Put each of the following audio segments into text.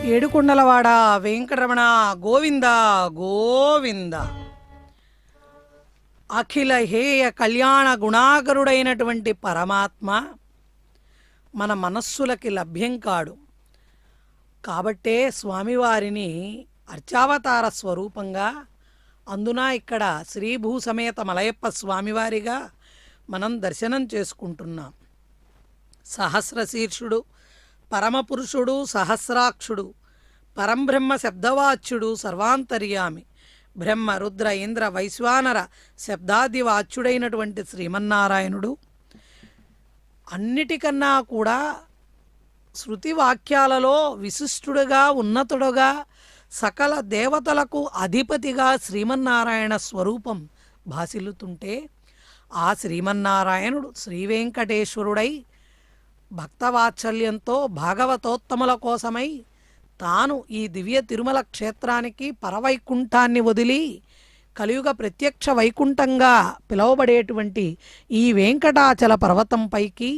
ఏడుకొండలవాడ వెంకటరమణ గోవింద గోవింద. అఖిల హేయ కళ్యాణ గుణాకరుడైనటువంటి పరమాత్మ మన మనస్సులకి లభ్యం కాడు. కాబట్టే స్వామివారిని అర్చావతార స్వరూపంగా, అందున ఇక్కడ శ్రీభూ సమేత మలయప్ప స్వామివారిగా మనం దర్శనం చేసుకుంటున్నాం. సహస్రశీర్షుడు, పరమపురుషుడు, సహస్రాక్షుడు, పరంబ్రహ్మ శబ్దవాచ్యుడు, సర్వాంతర్యామి, బ్రహ్మ రుద్ర ఇంద్ర వైశ్వానర శబ్దాదివాచ్యుడైనటువంటి శ్రీమన్నారాయణుడు అన్నిటికన్నా కూడా శృతి వాక్యాలలో విశిష్టుడుగా, ఉన్నతుడుగా, సకల దేవతలకు అధిపతిగా శ్రీమన్నారాయణ స్వరూపం భాసిల్లుతుంటే, ఆ శ్రీమన్నారాయణుడు శ్రీవేంకటేశ్వరుడై భక్తవాత్సల్యంతో భాగవతోత్తముల కోసమై తాను ఈ దివ్య తిరుమల క్షేత్రానికి పరవైకుంఠాన్ని వదిలి కలియుగ ప్రత్యక్ష వైకుంఠంగా పిలువబడేటువంటి ఈ వెంకటాచల పర్వతంపైకి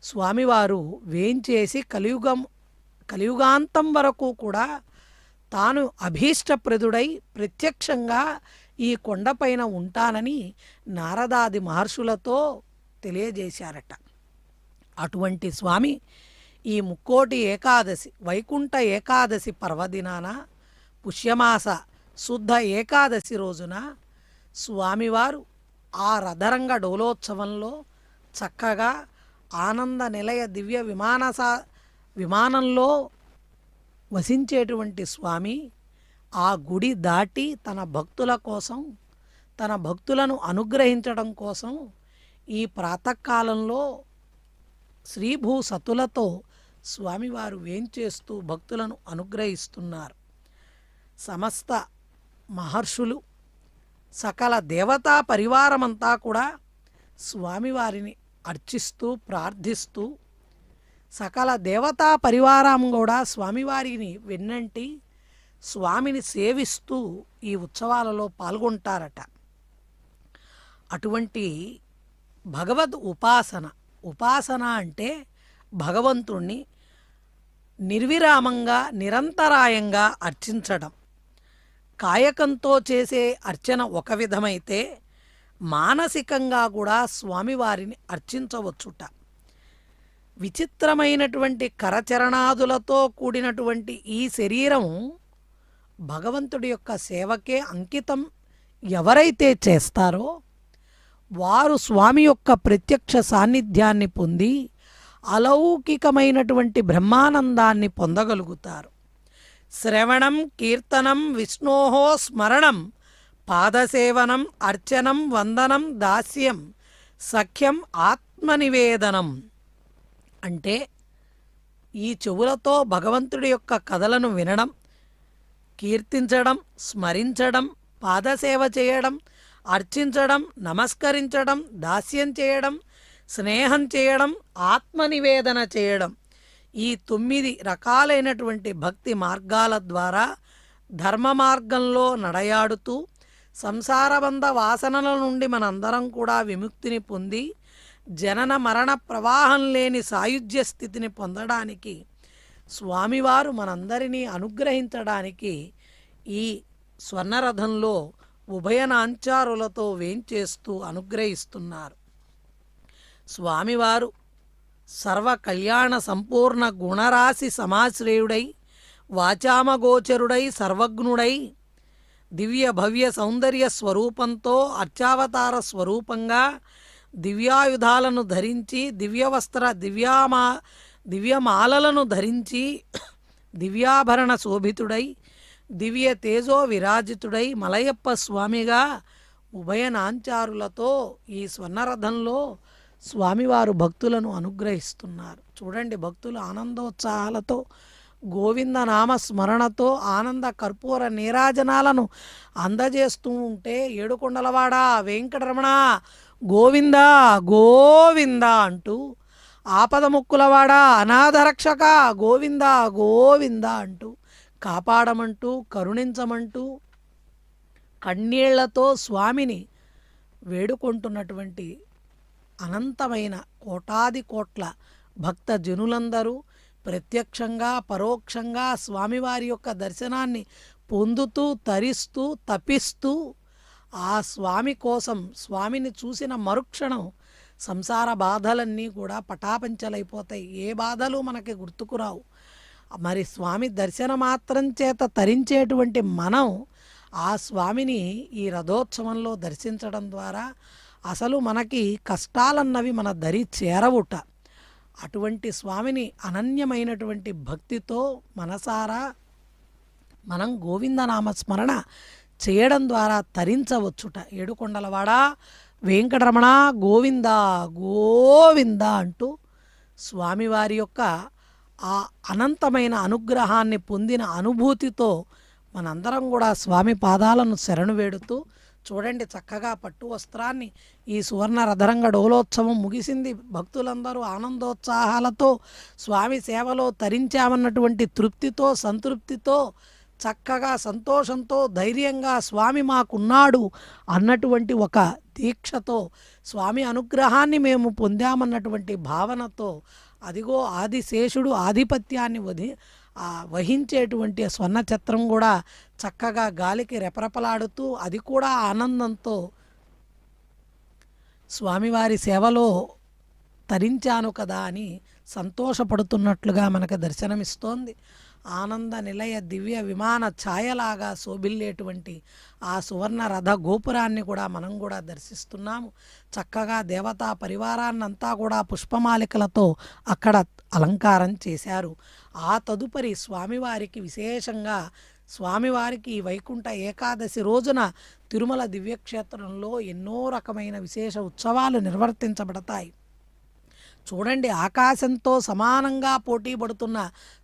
స్వామివారు వేంచేసి కలియుగాంతం వరకు కూడా తాను అభీష్టప్రదుడై ప్రత్యక్షంగా ఈ కొండపైన ఉంటానని నారదాది మహర్షులతో తెలియజేశారట. అటువంటి స్వామి ఈ ముక్కోటి ఏకాదశి, వైకుంఠ ఏకాదశి పర్వదినాన, పుష్యమాస శుద్ధ ఏకాదశి రోజున స్వామివారు ఆ రథరంగ డోలోత్సవంలో చక్కగా ఆనంద నిలయ దివ్య విమానంలో వసించేటువంటి స్వామి ఆ గుడి దాటి తన భక్తుల కోసం, తన భక్తులను అనుగ్రహించడం కోసం ఈ ప్రాతకాలంలో శ్రీభూ సతులతో స్వామివారు వేంచేస్తూ భక్తులను అనుగ్రహిస్తున్నారు. సమస్త మహర్షులు, సకల దేవతా పరివారమంతా కూడా స్వామివారిని అర్చిస్తూ ప్రార్థిస్తూ, సకల దేవతా పరివారం కూడా స్వామివారిని వెన్నంటి స్వామిని సేవిస్తూ ఈ ఉత్సవాలలో పాల్గొంటారట. అటువంటి భగవద్ ఉపాసన అంటే భగవంతుణ్ణి నిర్విరామంగా నిరంతరాయంగా అర్చించడం. కాయకంతో చేసే అర్చన ఒక విధమైతే మానసికంగా కూడా స్వామివారిని అర్చించవచ్చుట. విచిత్రమైనటువంటి కరచరణాదులతో కూడినటువంటి ఈ శరీరం భగవంతుడి యొక్క సేవకే అంకితం ఎవరైతే చేస్తారో వారు స్వామి యొక్క ప్రత్యక్ష సాన్నిధ్యాన్ని పొంది అలౌకికమైనటువంటి బ్రహ్మానందాన్ని పొందగలుగుతారు. శ్రవణం కీర్తనం విష్ణోహో స్మరణం పాదసేవనం అర్చనం వందనం దాస్యం సఖ్యం ఆత్మనివేదనం అంటే ఈ చెవులతో భగవంతుడి యొక్క కథలను వినడం, కీర్తించడం, స్మరించడం, పాదసేవ చేయడం, అర్చించడం, నమస్కరించడం, దాస్యం చేయడం, స్నేహం చేయడం, ఆత్మనివేదన చేయడం, ఈ 9 రకాలైనటువంటి భక్తి మార్గాల ద్వారా ధర్మ మార్గంలో నడయాడుతూ సంసారబంధ వాసనల నుండి మనందరం కూడా విముక్తిని పొంది జనన మరణ ప్రవాహం లేని సాయుధ్య స్థితిని పొందడానికి స్వామివారు మనందరినీ అనుగ్రహించడానికి ఈ స్వర్ణరథంలో ఉభయనాంచారులతో వేంచేస్తూ అనుగ్రహిస్తున్నారు. స్వామివారు సర్వ కళ్యాణ సంపూర్ణ గుణరాశి సమాశ్రయుడై వాచామగోచరుడై సర్వజ్ఞుడై దివ్య భవ్య సౌందర్య స్వరూపంతో అర్చావతార స్వరూపంగా దివ్యాయుధాలను ధరించి దివ్యమాలలను ధరించి దివ్యాభరణ శోభితుడై దివ్య తేజో విరాజితుడై మలయప్ప స్వామిగా ఉభయనాంచారులతో ఈ స్వర్ణరథంలో స్వామివారు భక్తులను అనుగ్రహిస్తున్నారు. చూడండి, భక్తులు ఆనందోత్సాహాలతో గోవింద నామ స్మరణతో ఆనంద కర్పూర నీరాజనాలను అందజేస్తూ ఉంటే ఏడుకొండలవాడ వెంకటరమణ గోవింద గోవింద అంటూ, ఆపదముక్కులవాడ అనాథరక్షక గోవింద గోవింద అంటూ, కాపాడమంటూ కరుణించమంటూ కన్నీళ్లతో స్వామిని వేడుకుంటున్నటువంటి అనంతమైన కోటాది కోట్ల భక్త జనులందరూ ప్రత్యక్షంగా పరోక్షంగా స్వామివారి యొక్క దర్శనాన్ని పొందుతూ తరిస్తూ తపిస్తూ ఆ స్వామి కోసం స్వామిని చూసిన మరుక్షణం సంసార బాధలన్నీ కూడా పటాపంచలైపోతాయి. ఏ బాధలు మనకి గుర్తుకురావు. మరి స్వామి దర్శన మాత్రం చేత తరించేటువంటి మనం ఆ స్వామిని ఈ రథోత్సవంలో దర్శించడం ద్వారా అసలు మనకి కష్టాలన్నవి మన దరి చేరవుట. అటువంటి స్వామిని అనన్యమైనటువంటి భక్తితో మనసారా మనం గోవిందనామ స్మరణ చేయడం ద్వారా తరించవచ్చుట. ఏడుకొండలవాడ వెంకటరమణ గోవింద గోవింద అంటూ స్వామివారి యొక్క ఆ అనంతమైన అనుగ్రహాన్ని పొందిన అనుభూతితో మనందరం కూడా స్వామి పాదాలను శరణు వేడుతూ చూడండి, చక్కగా పట్టు వస్త్రాన్ని ఈ సువర్ణ రథరంగ డోలోత్సవం ముగిసింది. భక్తులందరూ ఆనందోత్సాహాలతో స్వామి సేవలో తరించామన్నటువంటి తృప్తితో సంతృప్తితో చక్కగా సంతోషంతో ధైర్యంగా స్వామి మాకున్నాడు అన్నటువంటి ఒక దీక్షతో స్వామి అనుగ్రహాన్ని మేము పొందామన్నటువంటి భావనతో అదిగో ఆదిశేషుడు ఆధిపత్యాన్ని వహించేటువంటి స్వర్ణ ఛత్రం కూడా చక్కగా గాలికి రెపరెపలాడుతూ అది కూడా ఆనందంతో స్వామివారి సేవలో తరించాను కదా అని సంతోషపడుతున్నట్లుగా మనకు దర్శనమిస్తోంది. ఆనంద నిలయ దివ్య విమాన ఛాయలాగా శోభిల్లేటువంటి ఆ సువర్ణ రథ గోపురాన్ని కూడా మనం కూడా దర్శిస్తున్నాము. చక్కగా దేవతా పరివారాన్నంతా కూడా పుష్పమాలికలతో అక్కడ అలంకారం చేశారు. ఆ తదుపరి స్వామివారికి విశేషంగా స్వామివారికి వైకుంఠ ఏకాదశి రోజున తిరుమల దివ్యక్షేత్రంలో ఎన్నో రకమైన విశేష ఉత్సవాలు నిర్వర్తించబడతాయి. చూడండి, ఆకాశంతో సమానంగా పోటీ పడుతున్న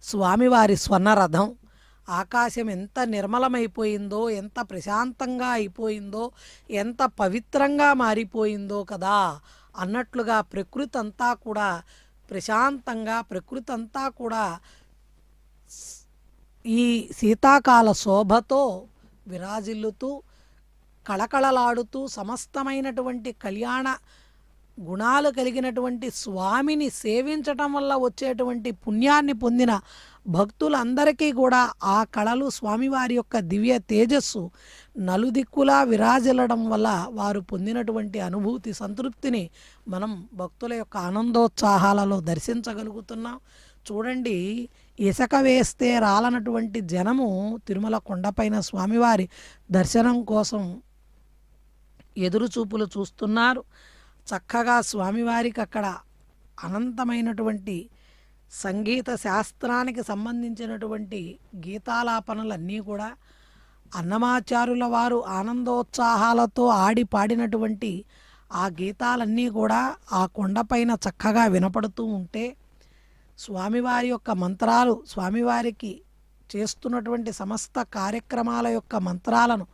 స్వామివారి స్వర్ణరథం ఆకాశం ఎంత నిర్మలమైపోయిందో, ఎంత ప్రశాంతంగా అయిపోయిందో, ఎంత పవిత్రంగా మారిపోయిందో కదా అన్నట్లుగా ప్రకృతి అంతా కూడా ప్రశాంతంగా, ప్రకృతి అంతా కూడా ఈ శీతాకాల శోభతో విరాజిల్లుతూ కళకళలాడుతూ సమస్తమైనటువంటి కళ్యాణ గుణాలు కలిగినటువంటి స్వామిని సేవించటం వల్ల వచ్చేటువంటి పుణ్యాన్ని పొందిన భక్తులందరికీ కూడా ఆ కళలు స్వామివారి యొక్క దివ్య తేజస్సు నలుదిక్కులా విరాజిల్లడం వల్ల వారు పొందినటువంటి అనుభూతి సంతృప్తిని మనం భక్తుల యొక్క ఆనందోత్సాహాలలో దర్శించగలుగుతున్నాం. చూడండి, ఇసక వేస్తే రాలనటువంటి జనము తిరుమల కొండపైన స్వామివారి దర్శనం కోసం ఎదురుచూపులు చూస్తున్నారు. చక్కగా స్వామివారికి అక్కడ అనంతమైనటువంటి సంగీత శాస్త్రానికి సంబంధించినటువంటి గీతాలాపనలన్నీ కూడా అన్నమాచారుల వారు ఆనందోత్సాహాలతో ఆడి పాడినటువంటి ఆ గీతాలన్నీ కూడా ఆ కొండపైన చక్కగా వినపడుతూ ఉంటే స్వామివారి యొక్క మంత్రాలు, స్వామివారికి చేస్తున్నటువంటి సమస్త కార్యక్రమాల యొక్క మంత్రాలను,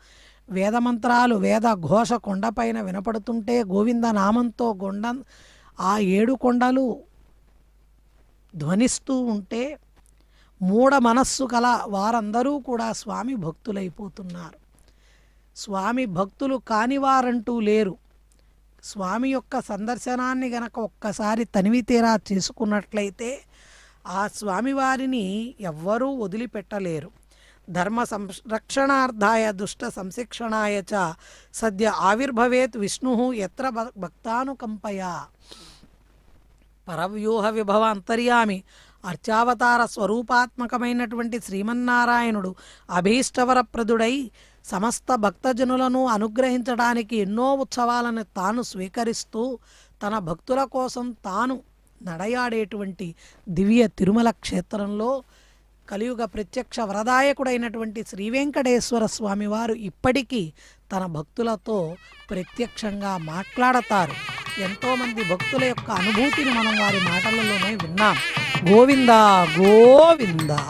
వేద మంత్రాలు, వేద ఘోష కొండపైన వినపడుతుంటే గోవింద నామంతో ఆ 7 కొండలు ధ్వనిస్తూ ఉంటే మూఢ మనస్సు గల వారందరూ కూడా స్వామి భక్తులైపోతున్నారు. స్వామి భక్తులు కానివారంటూ లేరు. స్వామి యొక్క సందర్శనాన్ని గనక ఒక్కసారి తనివి తీరా చేసుకున్నట్లయితే ఆ స్వామివారిని ఎవ్వరూ వదిలిపెట్టలేరు. ధర్మ సంరక్షణార్థాయ దుష్ట సంశిక్షణాయ చ సద్య ఆవిర్భవేత్ విష్ణు ఎత్ర భక్తానుకంపయా. పరవ్యూహ విభవ అంతర్యామి అర్చావతార స్వరూపాత్మకమైనటువంటి శ్రీమన్నారాయణుడు అభీష్టవరప్రదుడై సమస్త భక్తజనులను అనుగ్రహించడానికి ఎన్నో ఉత్సవాలను తాను స్వీకరిస్తూ తన భక్తుల కోసం తాను నడయాడేటువంటి దివ్య తిరుమల క్షేత్రంలో కలియుగ ప్రత్యక్ష వరదాయకుడైనటువంటి శ్రీ వెంకటేశ్వర స్వామివారు ఇప్పటికీ తన భక్తులతో ప్రత్యక్షంగా మాట్లాడతారు. ఎంతోమంది భక్తుల యొక్క అనుభూతిని మనం వారి మాటలలోనే విన్నాం. గోవిందా గోవిందా.